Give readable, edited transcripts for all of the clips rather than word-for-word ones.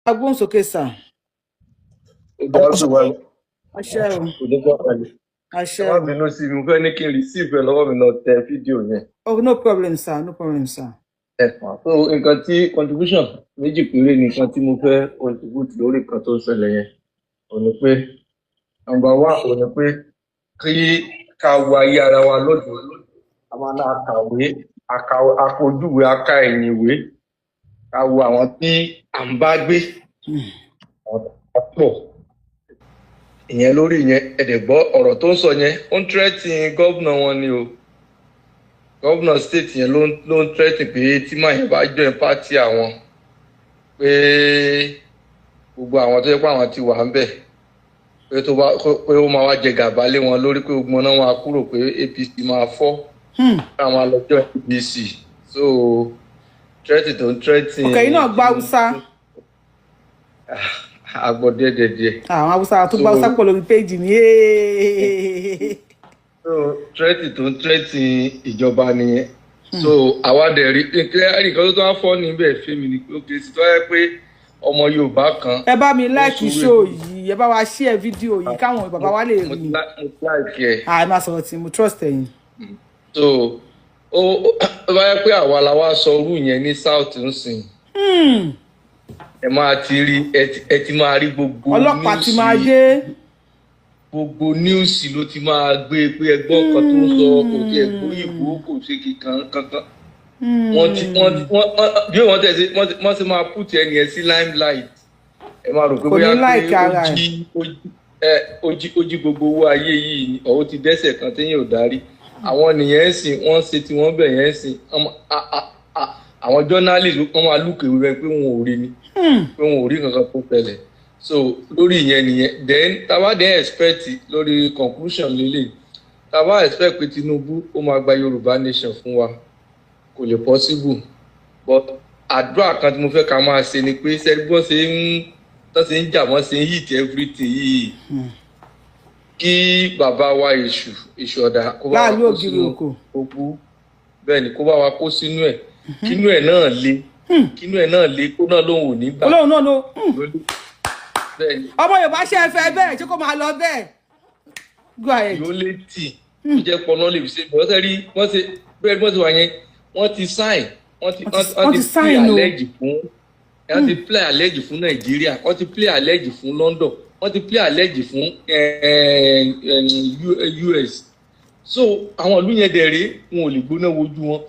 Agbóhùnsókè sà. Àṣẹ o. Àṣẹ Má o. bínú sí mi, mo fẹ́ ní kí n receive ẹ lọ́wọ́ mi lọ tẹ fídíò yẹn. Oh, no problem, sir. No problem, sir. So nǹkan tí contribution méjì péré ni nǹkan tí mo fẹ́ contribute lórí nǹkan tó ń ṣẹlẹ̀ yẹn. Ó ní pé number one ó ní pé kí ká wo ayé ara wa lọ́dún. A máa ná akàwé, akojúwe, aka ẹ̀yìn ìwé. Ká wo àwọn tí à ń bá gbé. Ọ̀pọ̀. Ìyẹn lórí yẹn ẹ̀dẹ̀gbọ́ ọ̀rọ̀ tó ń sọ yẹn ó ń tírẹ́tì gọ́vnà wọn ni o gọ́vnà state yẹn ló ń tírẹ́tì pé tí màá yẹn bá join party àwọn pé gbogbo àwọn tó yẹ pé àwọn ti wà ń bẹ̀ pé ó máa wá jẹ gàba lé wọn lórí pé gbogbo náà máa kúrò pé APC máa fọ́ káwọn máa lọ join APC so tírẹ́tì tó ń tírẹ́tì. ọkọ̀ yìí náà gba Haúsá. Agbọ̀ díẹ̀. Àwọn Haúsá tó gba Haúsá pọ̀ lórí péjì ni. So tírẹ́tì tó ń tírẹ́tì ìjọba nìyẹn. So àwa dẹ̀ rí ẹnìkan tó wá fọ́ níbẹ̀ fẹ́mi ni pé ó kéré sí tó yẹ pé ọmọ Yorùbá kan. Ẹ bá mi láìkì ṣó yìí ẹ bá wa share fídíò yìí káwọn bàbá wa lè rí. Mo láìkì ẹ̀. Ẹ máa sọ̀rọ̀ tí mo trust ẹ̀yin. So ó bá yẹ pé àwa la wá sọ orú yẹn ní South ń sìn. Ẹ máa ti rí ẹ ti máa rí gbogbo ọlọ́pàá ti máa dé. Gbogbo níùsì ló ti máa gbé pé ẹgbọ́n kan tó ń sọ kò tí ẹgbọ́n ìbò kò ṣe kankan. Bí wọ́n ti máa put ẹni ẹ sí limelight. Ẹ máa rò pé bóyá pé ó jí gbogbo owó ayé yìí ọ̀hún ti dẹ́ṣẹ̀ kan téyàn ò darí. Àwọn nìyẹn ń sìn wọ́n ṣe tí wọ́n bẹ̀ yẹn ń sìn. Àwọn journalist wọ́n máa lùkèwé rẹ pé wọn ò rí ni pé wọn ò rí kankan tó tẹ̀lẹ̀ so lórí ìyẹn nìyẹn then tàbá dẹ̀ expect lórí conclusion lélẹ̀ tàbá expect pé Tinubu ó máa gba Yorùbá nation fún wa kò lè possible but àdúrà kan tí mo fẹ́ ká máa ṣe ni pé sẹ́gbọ́n ṣe ń jà wọ́n ṣe ń hit everything yìí kí bàbá wa èṣù ọ̀dà kó bá wa kó sínú òkú bẹ́ẹ̀ ni kó bá wa kó sínú ẹ̀ kínú ẹ̀ náà le kó náà lóhùn ò ní gbà. olóhùn náà ló. ọmọ Yorùbá ṣe é fẹ́ bẹ́ẹ̀ ṣé kó máa lọ bẹ́ẹ̀. go ahead. yóò lè tì í jẹ́ pọnà lè fi ṣe bí wọ́n ṣe rí wọ́n ti wà yẹn wọ́n ti sign wọ́n ti play allege fún wọ́n ti play allege fún Nàìjíríà wọ́n ti play allege fún London wọ́n ti play allege fún US so àwọn ìlú yẹn dẹ̀ rèé wọn ò lè gbóná wojú wọn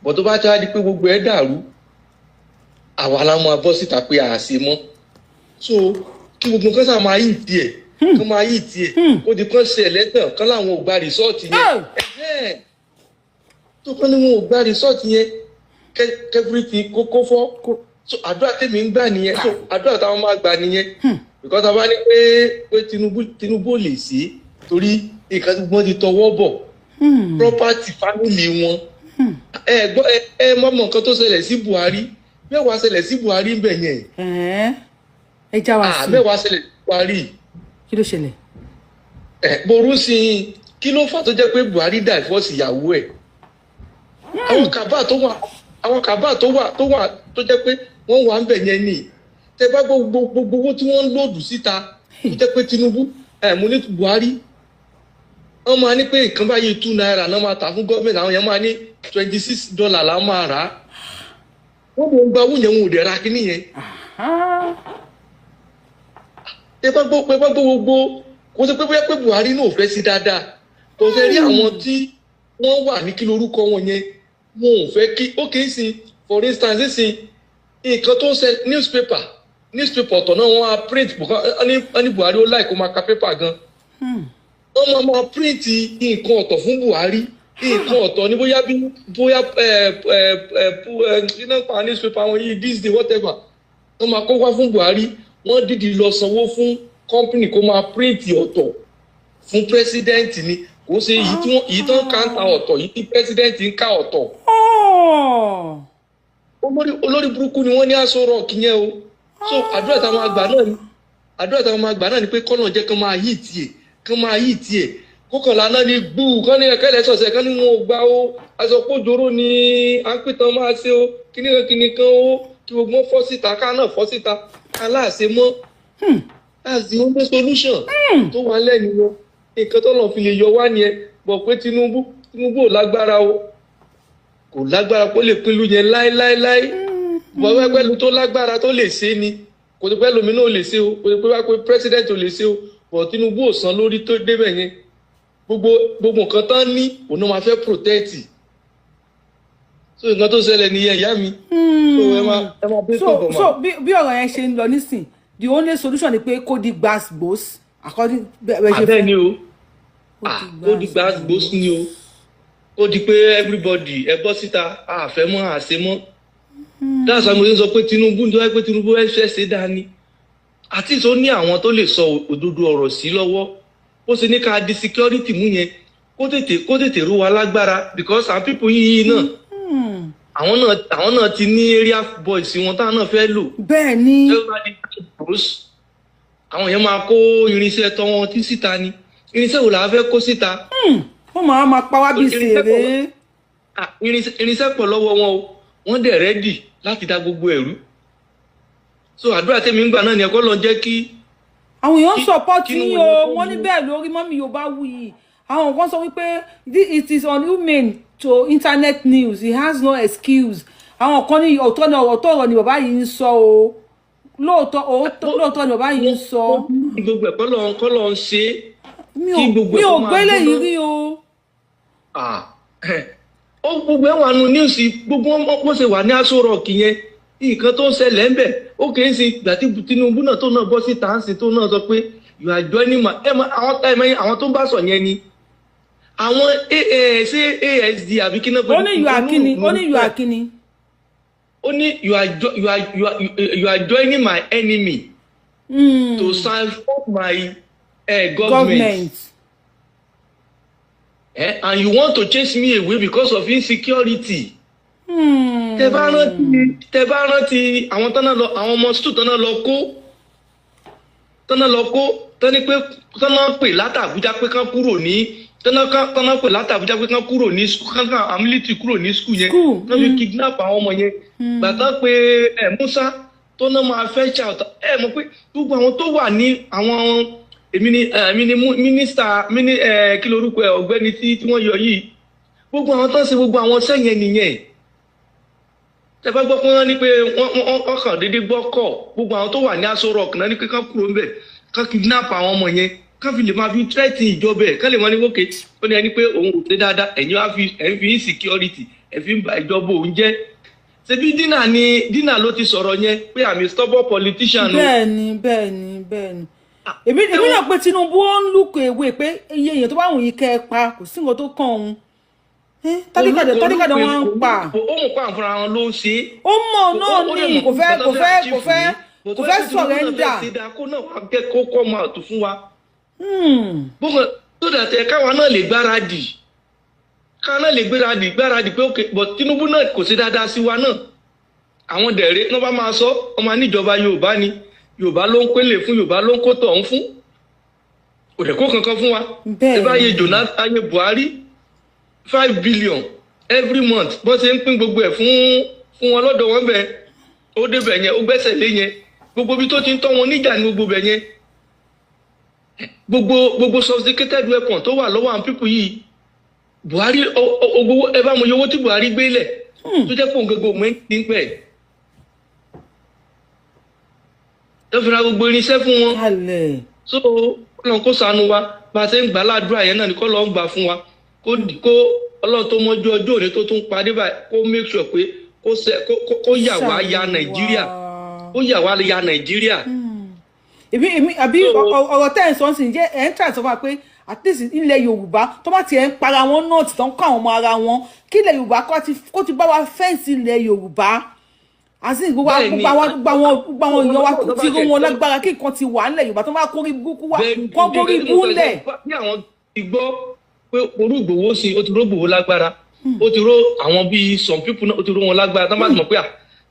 bọ̀ tó bá tí wá di pé gbogbo ẹ̀ dàrú àwa la máa bọ́ síta pé a ṣe mọ́ so kí gbogbo nǹkan sáà máa yí tiẹ̀ kán máa yí tiẹ̀ kó di kán ṣe ẹlẹ́tàn kán láwọn ò gba rìsọ́ọ̀tì yẹn tó kán ní wọn ò gba rìsọ́ọ̀tì yẹn kẹ́fìrìtì kókó fọ́ so àdúrà tèmi ń gbà nìyẹn so àdúrà táwọn máa gbà nìyẹn because a bá ní pé Tinubu ò lè ṣe torí nǹkan tí wọ́n ti tọwọ́ bọ̀ property family wọn ẹ mọ̀mọ́ nǹkan tó ṣẹlẹ̀ sí Buhari mẹ́wàá ṣẹlẹ̀ sí Buhari ń bẹ̀ yẹn. ẹ já wa sí. mẹ́wàá ṣẹlẹ̀ sí Buhari. kí ló ṣẹlẹ̀. ború sí i kí ló fà tó jẹ́ pé Buhari divorce ìyàwó ẹ̀. àwọn kàbá tó wà tó jẹ́ pé wọ́n wà ń bẹ̀ yẹn ni tẹ bá gbogbo owó tí wọ́n ń lòdù síta tó jẹ́ pé Tinubu mo ní Buhari wọ́n máa ní pé nǹkan báyìí $2 náà máa tà fún gọ́ọ̀mẹ̀ntì àwọn yẹn máa ní $26 la máa rà á wọ́n lè gba owó yẹn wọn ò dẹ̀ ra kíní yẹn. ẹ bá gbọ́ gbogbo kò sí pé bóyá pé Buhari náà ò fẹ́ sí dáadáa kò fẹ́ rí àwọn tí wọ́n wà ní kí lórúkọ wọn yẹn wọn ò fẹ́ kí ó kì í sin for instance sin nǹkan tó ń ṣe newspaper ọ̀tọ̀ náà wọ́n á print ní Buhari ó láì kó máa ka paper gan wọ́n máa print nǹkan ọ̀tọ̀ fún Buhari nǹkan ọ̀tọ̀ ní bóyá pa newspaper àwọn yìí this day whatever wọ́n máa kó wá fún Buhari wọ́n dìdí lọ sanwó fún company kó máa print ọ̀tọ̀ fún president ni kò ṣe èyí tó ń káńtà ọ̀tọ̀ yìí tí president ń ká ọ̀tọ̀. olórí burúkú ni wọ́n ní Aso Rock yẹn o so àdúrà táwọn máa gbà náà ni pé kọ́nà jẹ́ kán máa yí tiẹ̀ kókànlá náà ní gbúù kán ní ẹ̀kẹ́lẹ̀ sọ̀sẹ̀ kán ní wọn ò gbà ó aṣọpọ̀jọ́rò ni à ń pìtàn máa ṣe ó kíní kan ó kí gbogbo fọ́ síta ká náà fọ́ síta aláàṣemọ́ that's the only solution tó wà lẹ́nu wọn nǹkan tó lọ́n fi lè yọ wá nìyẹn bọ̀ pé Tinubu ò lágbára o kò lágbára kó lè pinnu yẹn láéláéláé bọ̀ pẹ́lú tó lágbára tó lè ṣe ni kò tó pẹ́lú mi náà lè ṣe o kò tó pẹ́ president ò lè ṣe o bọ̀ Tinubu ò san lórí tó débẹ̀ yẹn gbogbo nǹkan tán ní òun náà máa fẹ́ protect so nǹkan tó ṣẹlẹ̀ nìyẹn ìyá mi so ẹ máa bí tó bọ̀ mọ́. so bí ọ̀rọ̀ yẹn ṣe ń lọ nísìn the only solution ni pé kó di gbàgbós according bẹ́ẹ̀ ṣe fẹ́. abẹ́ ni o ó di gbàgbós ni o ó di pé everybody ẹ bọ́ síta àfẹ́ mọ́ àṣẹ mọ́ dáàsá mo ti sọ pé Tinubu ń tọ́wọ́ pé Tinubu ẹ fẹ́ ṣe dání àti tó ní àwọn tó lè sọ òdodo ọ̀rọ̀ sí lọ́wọ́ ó ṣe ní ká di security mú yẹn kó tètè rú wa lágbára because àwọn people yìí náà àwọn náà ti ní area boys wọn táwọn náà fẹ́ lò. bẹ́ẹ̀ ni àwọn yẹn máa kó irinṣẹ́ tọ́ wọn tí síta ni irinṣẹ́ wo làá fẹ́ kó síta. wọ́n máa pa wá bí ṣeré. irinṣẹ́ pọ̀ lọ́wọ́ wọn o wọ́n dẹ̀ rẹ́dì láti dá gbogbo ẹ̀rú so àdúrà tèmi ń gbà náà ni ẹ̀kọ́ lọ jẹ́ kí. àwọn èèyàn support yín o wọ́n ní bẹ́ẹ̀ lórí mọ́mí Yorùbá Wuyì àwọn kan sọ wípé it is unhumane to internet news he has no excuse àwọn kan ní ọ̀tọ̀ ni bàbá yìí ń sọ o lóòótọ́ ni bàbá yìí ń sọ. gbogbo ẹ̀kọ́ lọ ń ṣe. mi ò gbélé yìí rí o. ó gbogbo ẹ̀wọ̀n àánú news gbogbo wọn ṣe wà ní Aso Rock yẹn nǹkan tó ń ṣẹlẹ̀ ń bẹ̀ ó kì í ṣe ìgbà tí Tinubu náà tó náà bọ́ sí tàǹsì tó náà sọ pé you are joining my àwọn tó ń bá sọ yẹn ni àwọn ṣé ASD àbí kí náà. ó ní you are kíni ó ní you are kíni. ó ní you are joining my enemy to support my government. And you want to chase me away because of insecurity. Tẹ́ bá rántí àwọn àwọn ọmọ sùtù tọ́nà lọ kó tọ́ni pé tọ́nà pè látàbújá pé kán kúrò ní tọ́nà pè látàbújá pé kán kúrò ní kankan amílítì kúrò ní skul yẹn tọ́nà fi kidnap àwọn ọmọ yẹn gbàtà pé Musa tọ́nà máa fẹ́ ṣàtà mọ̀ pé gbogbo àwọn tó wà ní àwọn èmi ni mínísítà kí lorúkọ ọ̀gbẹ́ni tí wọ́n yọ yìí gbogbo àwọn tó ń ṣe gbogbo àwọn sẹ́yìn nìyẹn tẹ́ bá gbọ́ pé wọ́n ní pé wọ́n kàn déédéé gbọ́ kọ̀ gbogbo àwọn tó wà ní Aso Rock náà ní pé ká kúrò ńbẹ̀ ká kidnap àwọn ọmọ yẹn ká fi lè máa fi tírẹ́tì ìjọba ẹ̀ ká lè máa ní wókè ó ní ẹni pé òun ò ṣe dáadáa ẹ̀yin fi insecurity ẹ̀ fi ń ba ìjọba òun jẹ́ ṣebí dínà ló ti sọ̀rọ̀ yẹn pé I'm a stubborn politician. bẹ́ẹ̀ni èmi náà pé Tinubu ó ń lùkọ ewé pé iye èèyàn tó bá wùn yín kẹ́ ẹ pa kò sí nǹkan tó kàn òun tádìkàdé wọn ń pa. ó mọ̀ pé àwọn fúnra wọn ló ń ṣe. ó mọ̀ náà ní kò fẹ́ sọ̀rẹ́ńdà. kó náà wá gẹ́ kó kọ́ máa tó fún wa. bókè tó dàtẹ̀ káwa náà lè gbáradì gbáradì pé òkè but Tinubu náà kò sí dáadáa sí wa náà àwọn dẹ̀rẹ́ náà bá máa sọ ọmọ níjọba Yorùbá ni Yorùbá ló ń pélé fún Yorùbá ló ń kó tọ̀ ń fún kò dẹ̀ kó kankan fún wa ẹ bá yẹ Jonathan ayé Buhari 5 billion every month bó ṣe ń pín gbogbo ẹ̀ fún wọn lọ́dọ̀ wọn bẹ́ẹ̀ ó débẹ̀ yẹn ó gbẹ́sẹ̀ lé yẹn gbogbo ibi tó ti ń tọ́ wọn níjà ní gbogbo bẹ̀ yẹn gbogbo sophisticated weapon tó wà lọ́wọ́ àwọn pípù yìí Buhari ogbówó ẹ bá mọ iye owó tí Buhari gbé lẹ̀ tó jẹ́ pé òun gbogbo mọ́ ní pẹ́ tó fi ra gbogbo irinṣẹ́ fún wọn so Ọlọ́run kó ṣàánú wa bá a ṣe ń gbà ládùúrà yẹn náà ni kó lọ́ọ́ gbà fún wa kó Ọlọ́run tó mọ́jú ọjọ́ òní tó tún padé báyìí kó make sure pé kó yà wá ya Nàìjíríà ó yà wá ya Nàìjíríà. àbí ọ̀rọ̀ tẹ́ ẹ̀ sọ sí jẹ́ ẹ̀ ń tà sọ fún wa pé at least ilẹ̀ Yorùbá tó bá tiẹ̀ ń para wọn náà tí tó ń kọ́ àwọn ọmọ ara wọn kí ilẹ̀ Yorùbá kó ti bá wa fẹ́ǹsì ilẹ̀ Yorùbá àti gbogbo àwọn èèyàn wa ti rú wọn lágbára kí nǹkan ti wà nílẹ̀ Yorùbá tó máa kórí burúkú wá kọ́ borí búlẹ̀. bí àwọn ti gbọ́ pé orú Ìgbòho sí ó ti ró Ìgbòho lágbára ó ti ró àwọn bíi some people náà ó ti ró wọn lágbára tó bá ti mọ̀ pé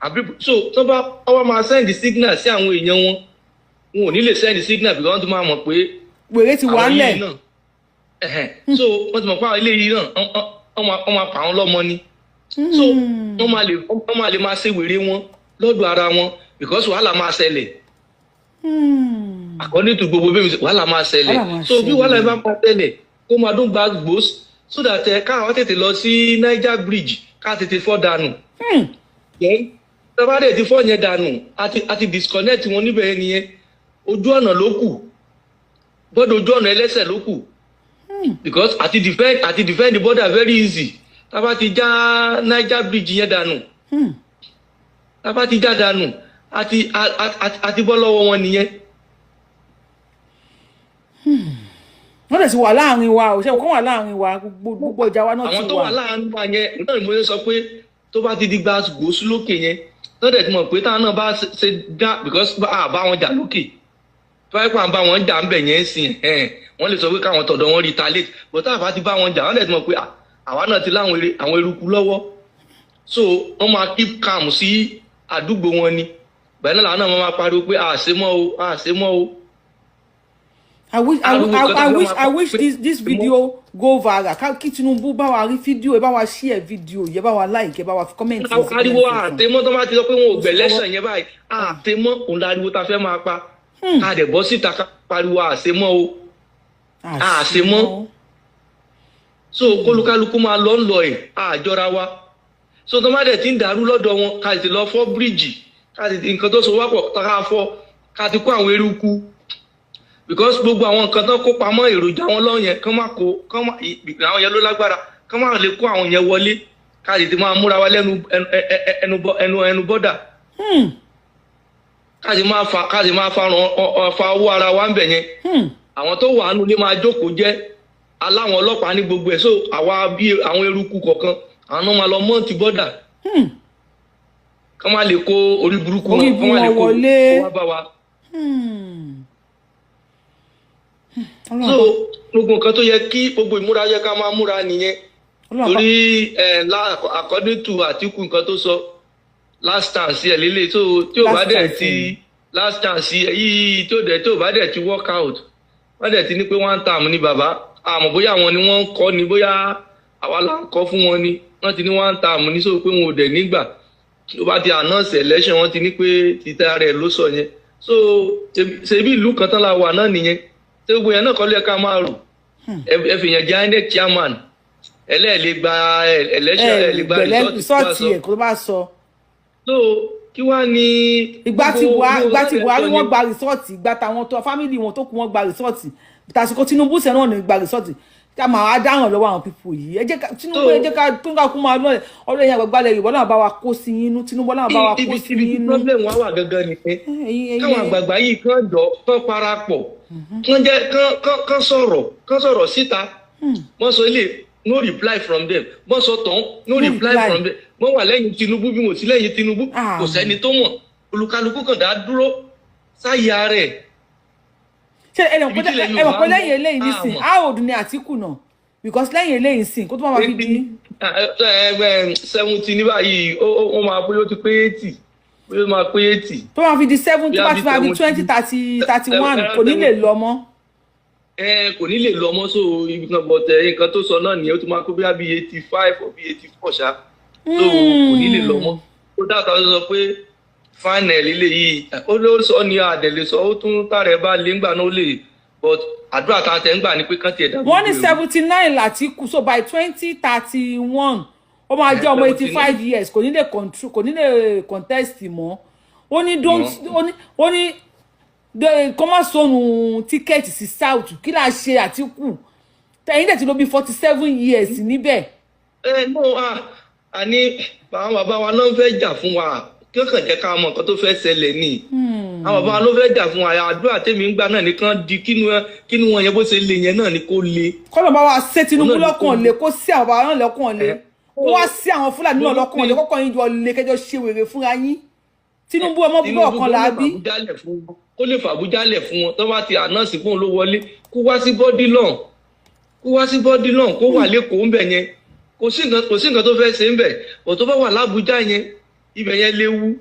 àbí so tó bá wá máa send signal sí àwọn èèyàn wọn ò ní lè send signal because wọ́n ti máa mọ̀ pé wèrè ti wà nílẹ̀ so wọ́n ti mọ̀ pé àwọn ilé yìí náà wọ́n máa pa àwọn lọ́mọ ni so wọ́n máa lè máa ṣe wèrè wọn lọ́dọ̀ ara wọn because wàhálà máa ṣẹlẹ̀ according to gbogbo bẹ́ẹ̀ wàhálà máa ṣẹlẹ̀ so bí wàhálà bá máa ṣẹlẹ̀ kó máa dún gbàgbós so that káwọn tètè lọ sí Niger Bridge ká tètè fọ́ dànù. tọ́ba dẹ̀ ti fọ́ yẹn dànù àti disconnect wọn níbẹ̀ yẹn nìyẹn ojú ọ̀nà ló kù gbọ́dọ̀ ojú ọ̀nà ẹlẹ́sẹ̀ ló kù because àti defend the border very easy tọ́ba ti já Niger Bridge yẹn dànù tọ́ba ti já dànù àti bọ́ lọ́wọ́ wọn nìyẹn. wọ́n dẹ̀ sì wà láàrin wa ò ṣe kó wà láàrin wa gbogbo ìjà wa náà ti wà. àwọn tó wà láàrin wa yẹn náà ni mo sọ pé tó bá ti di gba gòsù lókè yẹn tó dẹ̀ ti mọ̀ pé táwọn náà bá ṣe dá because bá wọn jà lókè tó wáyé pà ń bá wọn jà ń bẹ̀ yẹn sìn wọ́n lè sọ pé káwọn tọ̀dọ̀ wọn retaliate but táwọn bá ti bá wọn jà wọ́n dẹ̀ ti mọ̀ pé àwa náà ti láwọn eruku lọ́wọ́ so wọ́n máa keep calm sí àdúgbò wọn ni bẹ́ẹ̀ náà làwọn náà máa pariwo pé àṣemọ́ o. I wish this video go viral. Kí Tinubu bá wa rí fídíò ẹ bá wa share fídíò yẹ bá wa like ẹ bá wa comment. ariwo àtẹmọ́ tó bá ti sọ pé wọn ò gbẹ lẹ́sàn yẹn báyìí àtẹmọ́ òun láriwo ta fẹ́ máa pa ká dẹ̀ bọ́ síta ká pariwo àṣemọ́ o àṣemọ́ so kólúkálukú máa lọ ń lọ ẹ̀ àjọra wa so tó má dẹ̀ ti ń dàrú lọ́dọ̀ wọn ká ti lọ fọ́ bíríìjì ká ti nǹkan tó so wápọ̀ ká fọ́ ká ti kó àwọn eruku because gbogbo àwọn nǹkan tó kó pamọ́ èròjà wọn lọ́wọ́ yẹn kán má àwọn yẹn ló lágbára kán má lè kó àwọn yẹn wọlé ká lè ti máa múra wa lẹ́nu ẹnu bọ́dà ká sì máa fa owó ara wa ń bẹ̀ yẹn àwọn tó wà nínú ilé máa jókòó jẹ́ aláwọn ọlọ́pàá ní gbogbo ẹ̀ so àwa bí àwọn eruku kọ̀ọ̀kan àwọn náà máa lọ mọ́ọ̀tì bọ́dà kán má lè kó orí burúkú wọn kán má lè kó wá bá wa. So gbogbo nǹkan tó yẹ kí gbogbo ìmúra yẹ ká máa múra nìyẹn torí according to Àtíkù nǹkan tó sọ last chance ẹ lélẹ̀ so tí ò bá dẹ̀ ti last chance yìí tí ò bá dẹ̀ ti work out wọ́n dẹ̀ ti ní pé one term ní bàbá àmọ́ bóyá àwọn ni wọ́n ń kọ́ ni bóyá àwa là ń kọ́ fún wọn ni wọ́n ti ní one term ní sọ pé wọn ò dẹ̀ nígbà tó bá ti announce election wọ́n ti ní pé títà rẹ̀ ló sọ yẹn so ṣebí ìlú kan tán la wà náà nìyẹn tí gbogbo yẹn náà kọ́ lé ká máa rò ẹ fi yẹn jẹ́ INEC chairman ẹlẹ́ẹ̀lẹ́ gba election ẹ̀ lè gba result ẹ̀ kó bá sọ. so kí wá ní. ìgbà tí Buhari wọ́n gba result ìgbà táwọn tó family wọn tó kù wọ́n gba result tàsíkò Tinubu sẹ́nu ọ̀nà gba result ká máa dáhùn lọ́wọ́ àwọn pípò yìí ẹ jẹ́ ká Tinubu ẹ jẹ́ ká tó ń ká kú máa lọ́ọ̀lẹ̀ ọ̀rọ̀ ẹ̀yìn àgbàgbà Yorùbá náà bá wa kó sí inú Tinubu náà bá wa kó sí inú. ibi problem wa wà gangan nìyẹn káwọn àgbààgbà yìí kàn jọ kàn parapọ̀ kàn sọ̀rọ̀ síta wọ́n sọ ilé no reply from them wọ́n sọ tán no reply from them wọ́n wà lẹ́yìn Tinubu bí wọ́n sí lẹ́yìn Tinubu kò sẹ́ni tó mọ̀ olúkálukú kàn dá dúró sáyé ara ẹ̀. ṣe ẹ̀wọ̀n pé lẹ́yìn eléyìí nísìn how old ni Àtíkù náà because lẹ́yìn eléyìí nísìn kó tó máa fi di. 70 ní báyìí ó máa bóyá ó ti pé 80 bóyá ó máa pé 80. tó máa fi di 70 tó bá ti máa di 20 31 kò ní lè lọ mọ́. kò ní lè lọ mọ́ so ibi kan bọ̀tẹ̀ nǹkan tó sọ náà nìyẹn ó ti máa kó bí i 85 or bí 84 ṣá so kò ní lè lọ mọ́ ó dáta ó sọ pé final ilé yìí ó ló sọ ní àdẹ̀lẹ̀ sọ ó tún tààrẹ bá lè ń gbà náà lè but àdúrà tá a tẹ̀ ń gbà ní pé kán tiẹ̀ dàgbà. wọ́n ní 79 l'Àtíkù so by 2031 ó máa jẹ́ ọmọ 85 years kò ní lè control kò ní lè contest mọ́ ó ní kọ́ máa sọnù tíkẹ́ẹ̀tì sí south kí là ṣe Àtíkù ẹ̀yin dẹ̀ ti lò bí 47 years níbẹ̀. no àní àwọn bàbá wa náà fẹ́ jà fún wa kí ó kàn jẹ́ ká mọ nǹkan tó fẹ́ ṣẹlẹ̀ ní àwọn bàbá wa ló fẹ́ jà fún wa àdúrà tèmi ń gbà náà nìkan di kínú wọn yẹn bó ṣe lè yẹn náà ni kó le. kọ́lọ̀ bá wa ṣe Tinubu lọ́kàn lé kó sí àwọn bàbá náà lọ́kàn lé kó wá sí àwọn Fúlàní náà lọ́kàn lé kọ́kọ́ yín jọ lé kẹjọ ṣe wèrè fúnra yín Tinubu ọmọ bíbọ̀ ọ̀kan làábí. kó lè fàbújá lẹ̀ fún wọn tó bá ti ànáàsì fún un ló wọlé kó wá sí bọ́dí náà kó wà lẹ́kọ̀ọ́ ń bẹ̀ yẹn kò sí nǹkan tó fẹ́ ṣe ń bẹ̀ ọ̀ tó bá wà lábújá yẹn ibẹ̀ yẹn léwu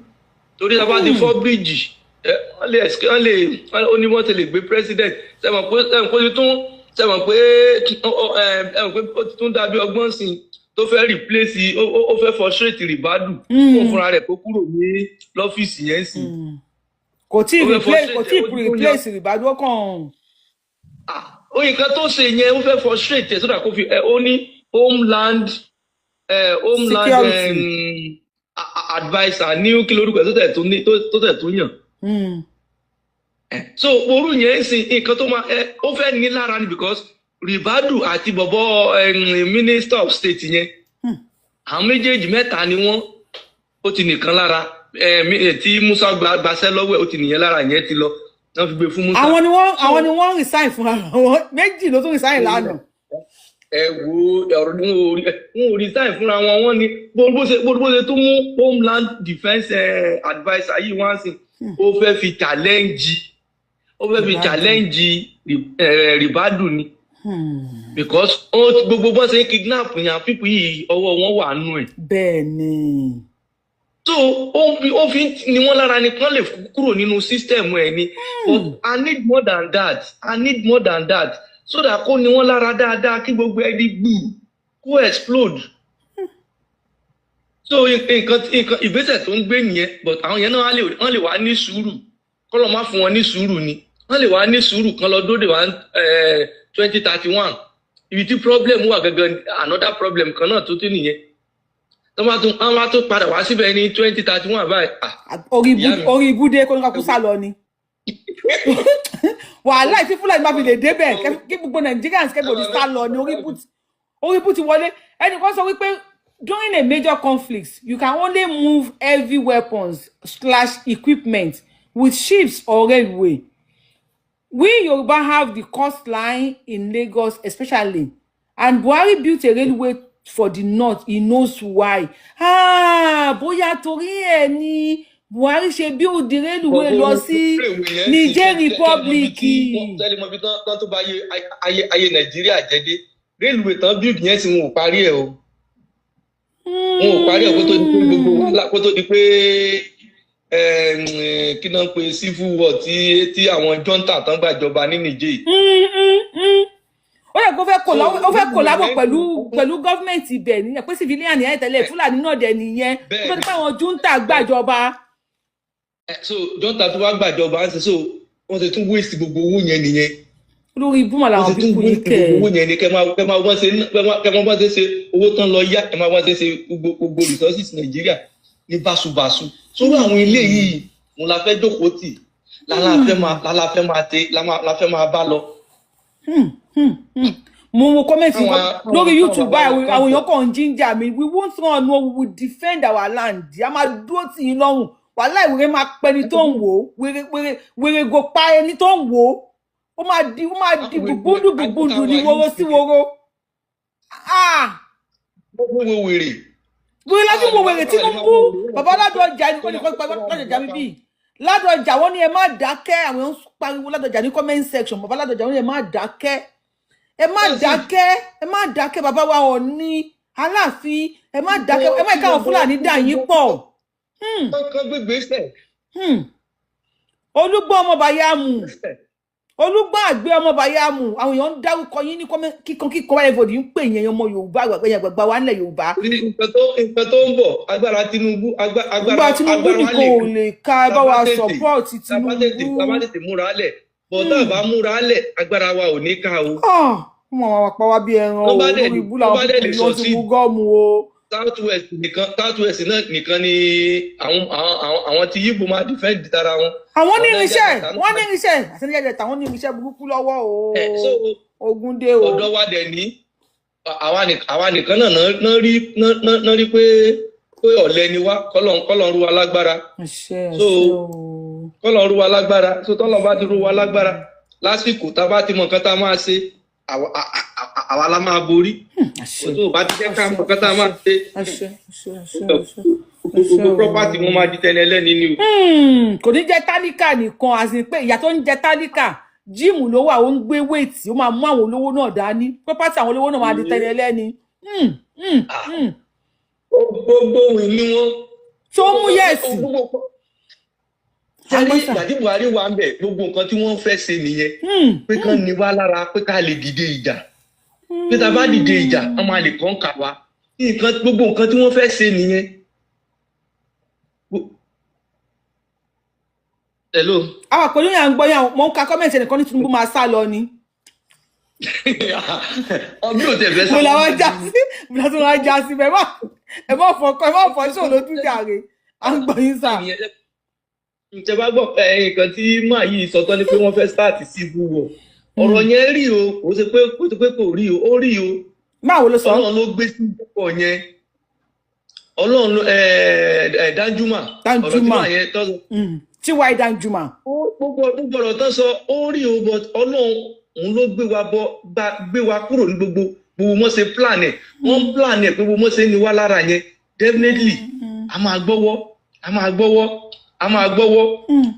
torí tá a bá ti fọ́ bíríìjì wọ́n ní wọ́n ti lè gbé president sẹ́wọ̀n pé ó ti tún dàbí ọgbọ́n sí i tó fẹ́ replace ó fẹ́ frustrate Ribadu fún fúnra rẹ̀ kó kúrò ní lọ́fíìsì yẹn sí kò tí replace Ribadu kan. Oyin kan tó ṣe yẹn ó fẹ́ frustrate so that kó fi ó ní homeland adviser ní kí lórúkọ tó tẹ̀ tó yàn. So orú yẹn sì nǹkan tó máa ó fẹ́ ní lára ni because Ribadu àti bọ̀bọ̀ minister of state yẹn àwọn méjèèjì mẹ́ta ni wọ́n ó ti nìkan lára tí Musa gbaṣẹ́ lọ́wọ́ ẹ̀ ó ti nìyẹn lára yẹn ti lọ wọ́n fi gbé fún Musa. àwọn ni wọ́n resign fún àwọn méjì ló tún resign lánàá. Wo ọ̀rọ̀ wọn ò resign fúnra wọn ni bó ṣe tó mú homeland defence adviser yìí wọ́n sì ó fẹ́ fi challenge Ribadu ni because gbogbo bọ́n ṣe kidnap yàn pípù yìí ọwọ́ wọn wà nù ẹ̀. bẹ́ẹ̀ ni. so ó fi ni wọ́n lára ni kán lè kúrò nínú system ẹ̀ ni but I need more than that so that kó ni wọ́n lára dáadáa kí gbogbo ẹ̀ di gbù kó explode. so nǹkan ìgbésẹ̀ tó ń gbé nìyẹn but àwọn yẹn náà wọ́n lè wá ní sùúrù kọ́lọ́ má fún wọn ní sùúrù ni wọ́n lè wá ní sùúrù kan lọ dóde wá 2031 ibi tí problem wà gangan another problem kan náà tó tí nìyẹn wọ́n bá tún padà wá síbẹ̀ ní 2031 báyìí. orí ibùdó kó ní ká kú sá lọ ni wàhálà tí Fúlàní máa fi lè débẹ̀ kí gbogbo Nigerians kẹ́gbọ̀n sá lọ ni orí ibù ti wọlé ẹnì kan sọ wípé during a major conflict you can only move heavy weapons / equipment with ships or railway. We Yoruba have the coastline in Lagos especially, and Buhari built a railway for the north. He knows why. Bóyá torí ẹ̀ ni Buhari ṣe build the railway lọ sí Niger Republic. Tẹ́lẹ̀ mọ́ bí tán tó bá ayé Nàìjíríà jẹ́dé railway tán build yẹn sì wọn ò parí ẹ̀ o. Wọn ò parí ẹ̀ kó tó di pé kí náà pé civil war tí àwọn junta tán gbàjọba ní Niger. Ó yẹ kó fẹ́ kòlábọ̀ pẹ̀lú gọ́ọ̀mẹ̀ntì ibẹ̀ ní pé civilian yẹn tẹ́lẹ̀ Fúlàní náà dẹ̀ nìyẹn tó ti pé àwọn junta gbàjọba. So junta tó wá gbàjọba ń ṣe so wọ́n ti tún waste gbogbo owó yẹn nìyẹn. Lórí ibùmọ̀ làwọn pípù yìí kẹ́. Owó yẹn ni kẹ́ máa wọ́n ṣe owó tán lọ yá kẹ́ máa wọ́n ṣe gbogbo resources Nàìjíríà ní báṣubàṣu. Sórí àwọn ilé yìí mo la fẹ́ jókòó tì la fẹ́ máa bá lọ. Mo wo comment lórí YouTube báyìí àwọn èèyàn kan ginger mi we won't run no we will defend our land a máa dúró tì yín lọ́rùn wàhálà ìwéré máa pẹ́ ni tó ń wò wèrè go pa ẹni tó ń wò ó máa di gbùgbùndù ní woro sí woro. Gbogbo wèrè lájú wo wèrè Tinubu bàbá Ládọjà ní kọ́ni Ládọjà mi bíi Ládọjà wọ́n ní ẹ má dákẹ́ àwọn èèyàn pariwo Ládọjà ní comment section bàbá Ládọjà wọ́n ní ẹ má dákẹ́ bàbá wa Ọọ̀ni Aláàfin ẹ má dákẹ́ ẹ má káwọn Fúlàní dà yín pọ̀. Kan gbégbèsè. Olúgbọ́n ọmọ Bàyámù Olúgbọ́n àgbẹ̀ ọmọ Bàyámù àwọn èèyàn ń dárúkọ yín ní kíkan everybody ń pè yẹn ọmọ Yorùbá àgbàgbà wa nílẹ̀ Yorùbá. Nǹkan tó ń bọ̀ agbára Tinubu agbára Tinubu nìkan ò lè ká bá wa support Tinubu. Bàbá tètè múra lẹ̀ bọ̀dá bá múra lẹ̀ agbára wa ò ní ká o. Wọ́n máa pa wá bí ẹran o lórí ibú làwọn kò lọ sí gọ́ọ̀mù o. Southwest náà nìkan ni àwọn tí Yíbo máa defend tara wọn. Àwọn ní irinṣẹ́ àtẹnujẹ tàwọn ní irinṣẹ́ burúkú lọ́wọ́ o. Ogúndé o. Ọ̀dọ̀ wa dẹ̀ ní àwa nìkan náà rí pé ọ̀lẹ ni wá kọ́lọ̀ ń ru wa lágbára. Kọ́lọ̀ ń ru wa lágbára so tọ́lọ̀ bá ti ru wa lágbára lásìkò tá a bá ti mọ nǹkan tá a máa ṣe àwa la máa borí. Tó bá ti jẹ́ ká mọ̀ nǹkan tá a máa ṣe. Gbogbo property wọn máa di tẹni ẹlẹ́ni ni o. Kò ní jẹ́ tálíkà nìkan àti pé ìyá tó ń jẹ tálíkà jíìmù ló wà ó ń gbé wéètì ó máa mú àwọn olówó náà dání property àwọn olówó náà máa di tẹni ẹlẹ́ni. Gbogbo ìní wọn. Tó mú yẹ̀sì. Ìgbàdí Buhari wà ń bẹ̀ gbogbo nǹkan tí wọ́n fẹ́ ṣe nìyẹn pé kán ní wá lára pé ká lè dìde ìjà pé tá a bá dìde ìjà wọ́n máa lè kàn ká wa gbogbo nǹkan tí wọ́n fẹ́ ṣe nìyẹn. hello. àwọn pẹ̀lú yà ń gbọ́ yà mọ̀ ń ka kọ́mẹ̀ntì ẹnìkan ní Tinubu máa sá lọ ni. ọbí ò tẹ̀ fẹ́ sá. mo làwọn já sí mo làwọn tó máa já sí ẹ má fọ ṣòro lójú jàre à ń gbọ́ yín sà. ìjọba gbọ́ nǹkan tí máa yìí sọ tán ni pé wọ́n fẹ́ start civil war ọ̀rọ̀ yẹn rí o kò ṣe pé kò rí o ó rí o. báwo ló sọ. Ọlọ́run ló gbé sí púpọ̀ yẹn Ọlọ́run Danjuma ọ̀rọ̀ tí màá yẹn tọ́ sọ. T.Y. Danjuma. gbogbo ọ̀rọ̀ tán sọ ó rí o but Ọlọ́run òun ló gbé wa kúrò ní gbogbo wọn ṣe plan ẹ̀ wọ́n plan ẹ̀ pé gbogbo wọn ṣe ní wá lára yẹn definitely a máa gbọ́wọ́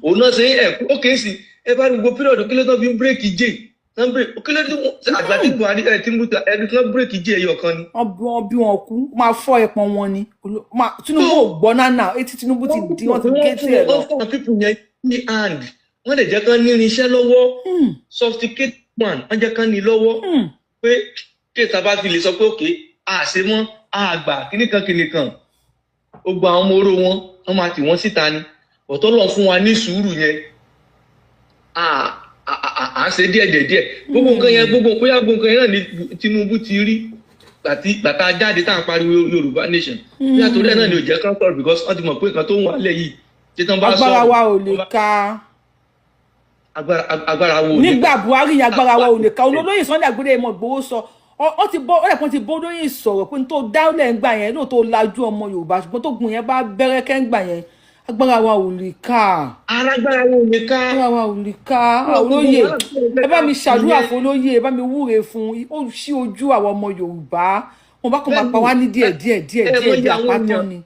òun náà ṣe ó kéé sí ẹ bá gbogbo period kí ló tán fi ń bírèkì jẹ́ kí ló tán àgbà tí Buhari Tinubu ẹni tí wọ́n bírèkì jẹ́ ẹyọ kan ni. wọ́n bí wọn kú máa fọ́ ẹpọn wọn ni Tinubu ò gbọ́ náà etí Tinubu ti di wọ́n ti gé tí ẹ lọ. wọ́n fún pípù yẹn ní hand wọ́n lè jẹ́ kán ní irinṣẹ́ lọ́wọ́ sophisticated one wọ́n jẹ́ kán ní lọ́wọ́ pé kéèta bá fi lè sọ pé òkè àṣemọ́ àgbà kìnìkan ó gba àwọn ọmọ oró wọ́n máa tì wọ́n síta ni ọ̀tọ̀ lọ fún wa ní sùúrù yẹn à ń ṣe díẹ̀ gbogbo nǹkan yẹn bóyá gbogbo nǹkan yẹn náà ni Tinubu ti rí gbàtà jáde tá à ń pariwo Yorùbá nation bí àtòrí ẹ̀ náà ni ò jẹ́ kán sọ̀rọ̀ because wọ́n ti mọ̀ pé nǹkan tó ń wà lẹ̀ yìí títàn bá sọ̀rọ̀ agbára wa ò lè ka agbára wo nígbà Buhari yẹn agbára wa ò lè ka olóyè Sunday Agbede mọ̀ Ìgbòho sọ ó ti bọ́ lóyè sọ̀rọ̀ pé tó dáwọ́lẹ̀ ń gbà yẹn lóòótọ́ lajú ọmọ Yorùbá ṣùgbọ́n tó gùn yẹn bá bẹ̀rẹ̀ kẹ́ ń gbà yẹn agbára wa ò lè ká. agbára wa ò lè ká. agbára wa ò lè ká. olóyè ẹ bá mi ṣàdúrà fún olóyè ẹ bá mi wúre fún ó ṣí ojú àwọn ọmọ Yorùbá wọn bá kàn máa pa wá ní díẹ̀ àpátán ni.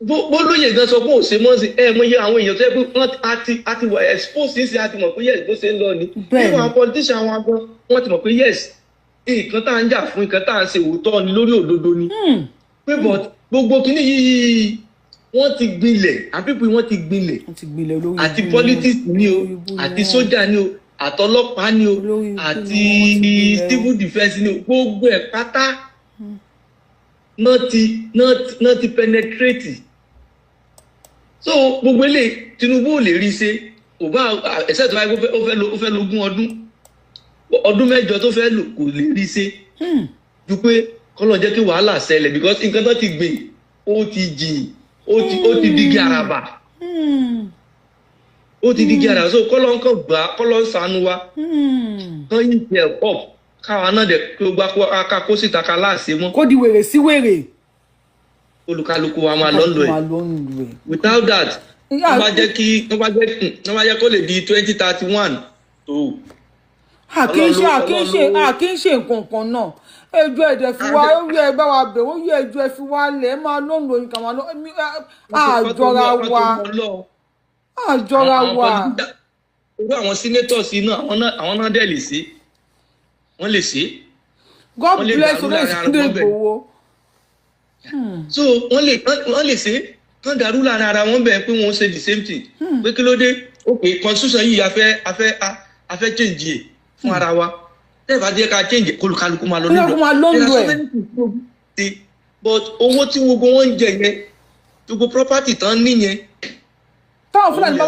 bólóyè gan sọ pé òsè mọ́sí mọ iye àwọn èèyàn tó yẹ pé wọ́n ti wọ expose sí àti mọ̀ pé yes bó ṣe ń lọ ni. nínú àwọn politician àwọn agbọn wọ́n ti mọ̀ pé yes nǹkan tá à ń jà fún nǹkan tá à ń ṣe òótọ́ ni lórí òdodo ni. pé gbogbo kìíní yìí wọ́n ti gbilẹ̀ àbíbi wọ́n ti gbilẹ̀ àti politics ni o àti sójà ni o àtọlọ́pàá ni o àti civil defence ni o gbogbo ẹ̀ pátá náà ti penetrate so gbogbo eléyìí Tinubu ò lè rí ṣe kò bá ẹsẹ̀ tó báyìí ó fẹ́ lógún ọdún mẹ́jọ tó fẹ́ lò kò lè rí ṣe ju pé kọ́lọ̀ jẹ́ kí wàhálà ṣẹlẹ̀ because nǹkan tó ti gbìn ó ti jìn ó ti digi araba so kọ́lọ́ ń kàn gbà kọ́lọ́ ń ṣàánú wa kán yìí tiẹ̀ pọ̀ káwa náà dẹ̀ kí o gbà ká kó síta ká láàṣẹ mọ́. kó di wèrè sí wèrè. olùkálùkù wa máa lọ́nlọ́ ẹ̀ without that wọ́n bá jẹ́ kó lè di 2031 tó. kì í ṣe nǹkan kan náà ẹjọ́ ẹ̀dẹ̀ fi wá ó yẹ ẹ bá wa bẹ̀ ó yẹ ẹjọ́ ẹ fi wá lẹ̀ ẹ máa lóun lóyún kà máa lọ àjọra wa. irú àwọn senators náà àwọn náà dẹ̀ lè ṣe wọ́n lè ṣe. God bless olóyè Sunday Igboho. so wọ́n lè ṣe kán dàrú láàrin ara wọn bẹ̀ pé wọ́n ṣe the same thing pé kí ló dé ok constitution yìí a fẹ́ change ẹ̀ fún ara wa tẹ́ẹ̀bá jẹ́ ká change kólukálukú máa lọ nílò ẹ̀ but owó tí gbogbo wọn ń jẹ yẹn gbogbo property tán níyẹn. táwọn Fúlàní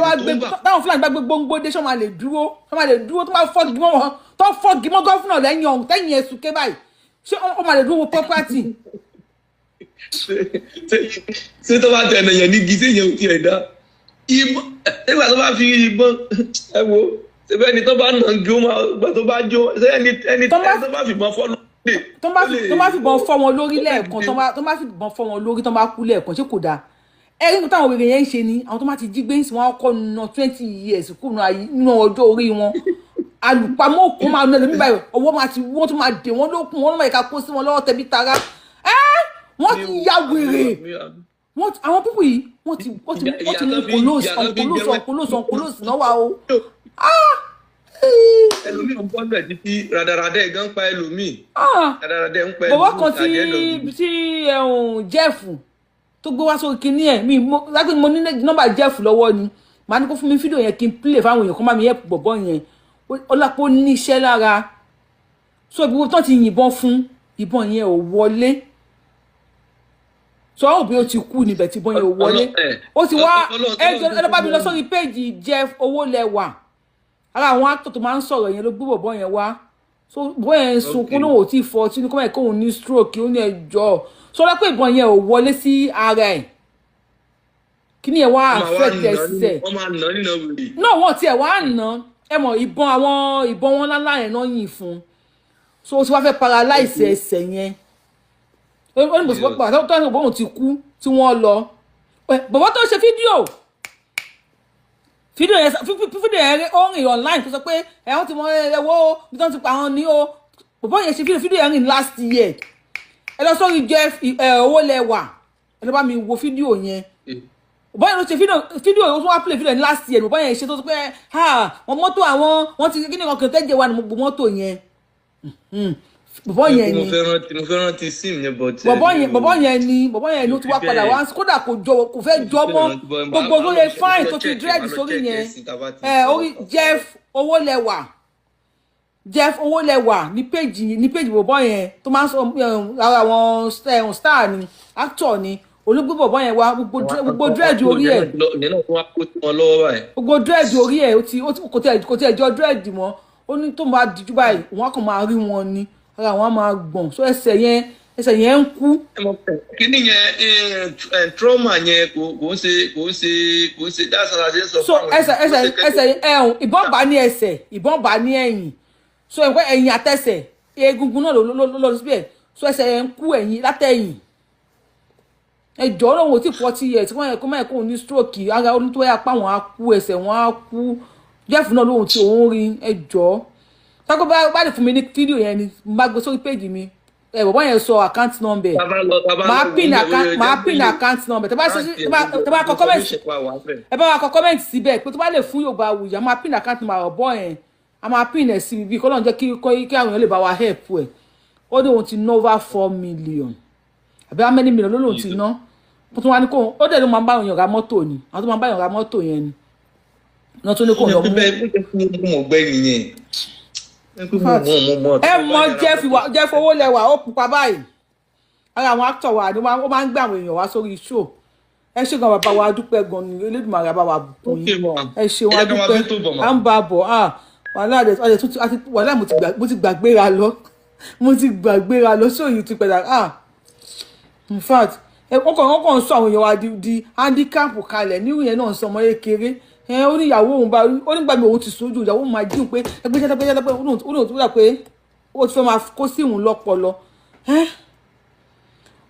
bá gbé gbóngbó dé sọ́mà lè dúró tó máa fọ́ọ̀gì mọ́ wọn tó fọ́ọ̀gì mọ́ gọ́fúnà lẹ́yìn ọ̀hún tẹ́yìn ẹ̀sùn ké báyìí ṣé wọ́n máa lè dúró property. ṣé tó bá tẹ̀ ẹ̀nà yẹn ní gíṣẹ́ yẹn ò tiẹ̀ dá ìbọn nígbà tó bá fi ìbọn ẹ wo ṣebí ẹni tó bá nà ń jó gbà tó bá jó ẹni tó bá fìbọn fọ́ lórí. tó bá fìbọn fọ́ wọn lórí lẹ́ẹ̀kan tó bá fìbọn fọ́ wọn lórí tó bá kú lẹ́ẹ̀kan ṣé kò dáa. ẹ̀rí nǹkan táwọn wèrè yẹn ń ṣe ni àwọn tó bá ti jí gbé ń sìn wọn kọ́ nà 20 years kúrò nínú ọjọ́ orí wọn àlùpàmọ́ òkú máa nà lómi báyìí ọwọ́ máa ti wọ́n tó máa dè wọ́n lókun wọ́n máa ìka kó sí wọn lọ́wọ́ tẹ̀bí tara wọ́n ti ya wèrè àwọn pípù yìí wọ́n ti mú kòlóòsì náà wà o. ẹlòmíì ń bọ́ọ̀lù ẹ̀ títí radarada ẹ̀ gan pa ẹlòmíì. radarada ẹ̀ ń pa ẹlòmíì. bọ̀wọ́ kan tí Jeff tó gbé wá sórí kinní ẹ̀ mo ní nọ́mbà Jeff lọ́wọ́ ni màá ní kó fún mi fídíò yẹn kí n play fáwọn èèyàn kó má mi yẹ bọ̀bọ̀ yẹn ọlápọ̀ níṣẹ́ lára so ìbúwọ́ tó ti yìnbọn fún ìbọn yẹn ò wọlé so àwọn òbí ó ti kú níbẹ̀ tí ìbọn yẹn ò wọlé ó ti wá ẹ bá mi lọ sórí péjì Jeff Owólẹwà ara àwọn actor tó máa ń sọ̀rọ̀ yẹn ló gbé bọ̀bọ̀ yẹn wá so bọ̀bọ̀ yẹn sunkún náà ò tí ì fọ́ tí kò mọ̀ kó òun ní stroke ó ní ẹjọ́ so lọ́pọ̀ ìbọn yẹn ò wọlé sí ara ẹ̀ kí ni ẹ wá affect ẹsẹ̀ náà wọ́n tiẹ̀ wá ná ẹ mọ̀ ìbọn wọn lálá yẹn náà yìn fún so ó ti wá fẹ́ paralyze ẹsẹ̀ yẹn ó ní bọ̀sùn pàpà tó ní òun ti kú tí wọ́n lọ bọ̀bọ̀ tó ṣe fídíò yẹn ó rìn online tó sọ pé ẹ̀wọ̀n ti mọ ẹwọ́ bí wọ́n ti pa àwọn ní o bọ̀bọ̀ yẹn ṣe fídíò yẹn rìn last year ẹ lọ sórí Jeff Owólẹwà ẹ lọ bá mi wo fídíò yẹn bọ̀bọ̀ yẹn ló ṣe fídíò yẹn ó tún wá play fídíò yẹn last year bọ̀bọ̀ yẹn ṣe tó sọ pé wọn mọ́tò àwọn wọn ti kí ni kan kẹ̀kẹ́ wà ní gbogbo mọ́tò yẹn bọ̀bọ̀ yẹn ni mo fẹ́ rántí sim yẹn bọ̀bọ̀ yẹn ni ló ti wá padà wá kódà kò fẹ́ jọ mọ́ gbogbo ló yẹ fine tó fi dread sórí yẹn orí Jeff Owólẹwà ní péjì bọ̀bọ̀ yẹn tó máa ń sọ ara àwọn star ni actor ni olùgbé bọ̀bọ̀ yẹn wá gbogbo dread orí ẹ̀ gbogbo dread orí ẹ̀ kò tẹ̀ jọ dread mọ́ ó ní tó máa dijú báyìí wọ́n kàn máa rí wọn ni ara wọn máa gbọ̀n so ẹsẹ̀ yẹn ń kú. kíní yẹn trauma yẹn kò ń ṣe dáṣà ṣe sọ fún àwọn ẹsẹ̀ ẹ̀hún ìbọn bá ní ẹsẹ̀ ìbọn bá ní ẹ̀yìn so ẹ̀yìn àtẹsẹ̀ egungun náà ló síbẹ̀ so ẹsẹ̀ yẹn ń kú ẹ̀yìn látẹ̀yìn ẹjọ́ lóhun ò tí 40 years tí wọ́n yẹ kó máa kó ní stroke ara onítọ́wọ́ apá wọn á kú ẹsẹ̀ wọn á kú Jeff náà lóhun tí òun rí ẹjọ́ tako bá lè fún mi ní fídíò yẹn ni má gbé sórí péjì mi bọ̀bọ̀ yẹn sọ account number máa pin account number tẹ́ bá kọ comment síbẹ̀ pé tó bá lè fún Yorùbá Wuyi máa pin account number ọ̀bọ̀ yẹn a máa pin ẹ̀ sí ibi kọ́lọ́n jẹ́ kí àwọn èèyàn lè bá wa help ẹ̀ ó dé òun ti ná over 4 million àbí how many million ló lóun ti ná mo tún wá ní kó ó dẹ̀ ló máa ń bá èèyàn ra mọ́tò ni àwọn tó máa ń bá èèyàn ra mọ́tò yẹn ni wọ́n tún ní kó lọ mú ẹ mọ Jeff Owólẹwà ó pupa báyìí ara àwọn actor wa ni ó máa ń gbé àwọn èèyàn wá sórí show ẹ ṣe gan bàbá wa dúpẹ́ gan ni Elédùmarè bá wa bùkún yín ẹ ṣe wọn dúpẹ́ à ń bá bọ̀ wàhálà mo ti gbàgbéra lọ sóyún ti padà in fact wọ́n kàn sọ àwọn èèyàn wa di handicap kalẹ̀ nírú yẹn náà sọ ọmọ kékeré ó ní ìyàwó òun bá ó nígbà mi òun ti sojú ìyàwó òun máa dín pé ẹgbẹ́jẹ́ pé ó tó dà pé ó ti fẹ́ máa kó sí òun lọ́pọlọ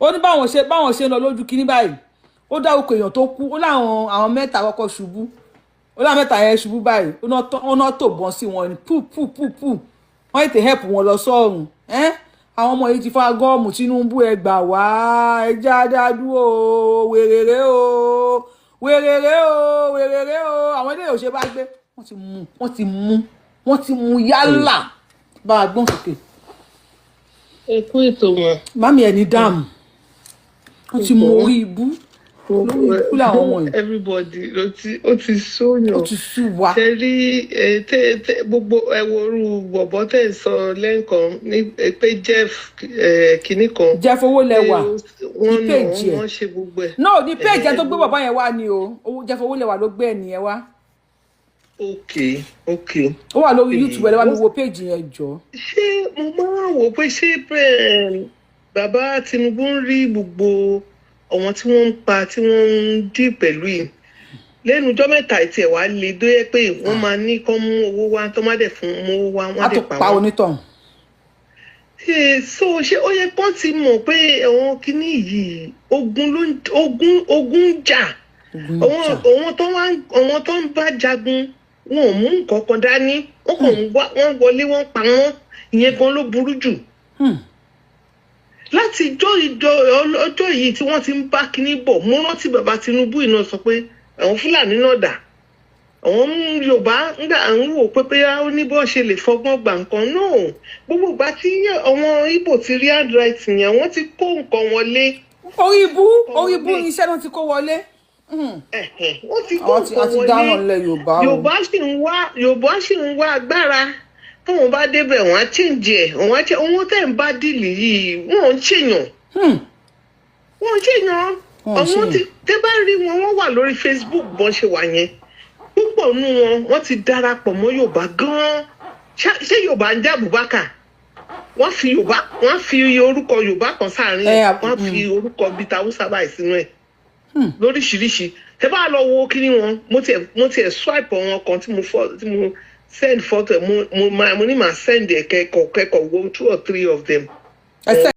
ó ní báwọn ṣe ń lọ lójú kíní báyìí ó dárúkọ èèyàn tó kú ó láwọn àwọn mẹ́ta kọ́kọ́ ṣubú ó láwọn mẹ́ta yẹn ṣubú báyìí ó náà tó bọ́n sí wọn ni pù wọ́n yìí tẹ̀ help wọn lọ sọ́run àwọn ọmọ yìí ti fa gọ́ọ̀mù Tinubu ẹ gbà wá ẹjẹ́ adádúró wèrèrè o àwọn ilé òṣè bá gbé wọ́n ti mú yálà bá a gbọ́n sókè. ẹkú ètò wọn. mami ẹ̀ ní dáàmù wọ́n ti mú orí ibú lórí ikú làwọn ọmọ yìí. everybody ó ti sóyàn. ó ti sú wa. ṣe rí gbogbo ẹwọ́rú bọ̀bọ̀ tẹ̀ sọ lẹ́ǹkan ní pé Jeff kìíní kan. Jeff Owólẹwà ní péjì ẹ̀. wọ́n ṣe gbogbo ẹ̀. no ní péjì ẹ̀ tó gbé bọ̀bọ̀ yẹn wá ni o Jeff Owólẹwà ló gbé ẹnìyẹn wá. ok. ó wà lórí YouTube ẹ̀ lọ́wọ́ mi wo péjì yẹn jọ. ṣé mo máa wò pé ṣé bàbá Tinubu ń rí gbogbo àwọn tí wọ́n ń pa tí wọ́n ń dì pẹ̀lú yìí lẹ́nu ọjọ́ mẹ́ta ìtì ẹ̀ wá lè dóyẹ pé wọ́n máa ní kán mú owó wá tó má dẹ̀ fún owó wá wọ́n á dẹ̀ pa wọ́n. onítàn. so ṣé ó yẹ kán ti mọ̀ pé àwọn kinní yìí ogun jà àwọn tó ń bá jagun wọn ò mú nǹkan kan dání wọ́n wọlé wọ́n pa wọ́n ìyẹn gan ló burú jù. láti ọjọ́ yìí tí wọ́n ti ń bá kinní bọ̀ mo rántí bàbá Tinubu iná sọ pé àwọn Fúlàní náà dà àwọn Yorùbá ńgbà àwọn wò pé ó ní bó ṣe lè fọgbọ́n gbà nǹkan náà gbogbo ìgbà tí àwọn Ìgbò ti rí handwriting yẹn wọ́n ti kó nǹkan wọlé. orí ibú iṣẹ́ náà ti kó wọlé. wọ́n ti kó nǹkan wọlé Yorùbá sì ń wá agbára tóun bá débẹ̀ wọ́n á change ẹ̀ wọ́n tẹ̀ ń bá dìlì yìí wọ́n ń ṣèyàn. wọ́n ṣe yan àwọn tí tẹ́ bá rí wọn wọ́n wà lórí Facebook bọ́n ṣe wà yẹn púpọ̀ nù wọ́n ti darapọ̀ mọ́ Yorùbá gan-an ṣé Yorùbá ń jẹ́ Abubakar wọ́n fi orúkọ Yorùbá kan sáàrin wọ́n fi orúkọ bíi tàwùsà báyìí sínú ẹ̀ lóríṣiríṣi tẹ́ bá lọ wo kíní wọn mo tiẹ̀ swipe wọn kan tí mo send photo mo ní màá send ẹ̀ kẹ́kọ̀ọ́ wo 2 or 3 of them.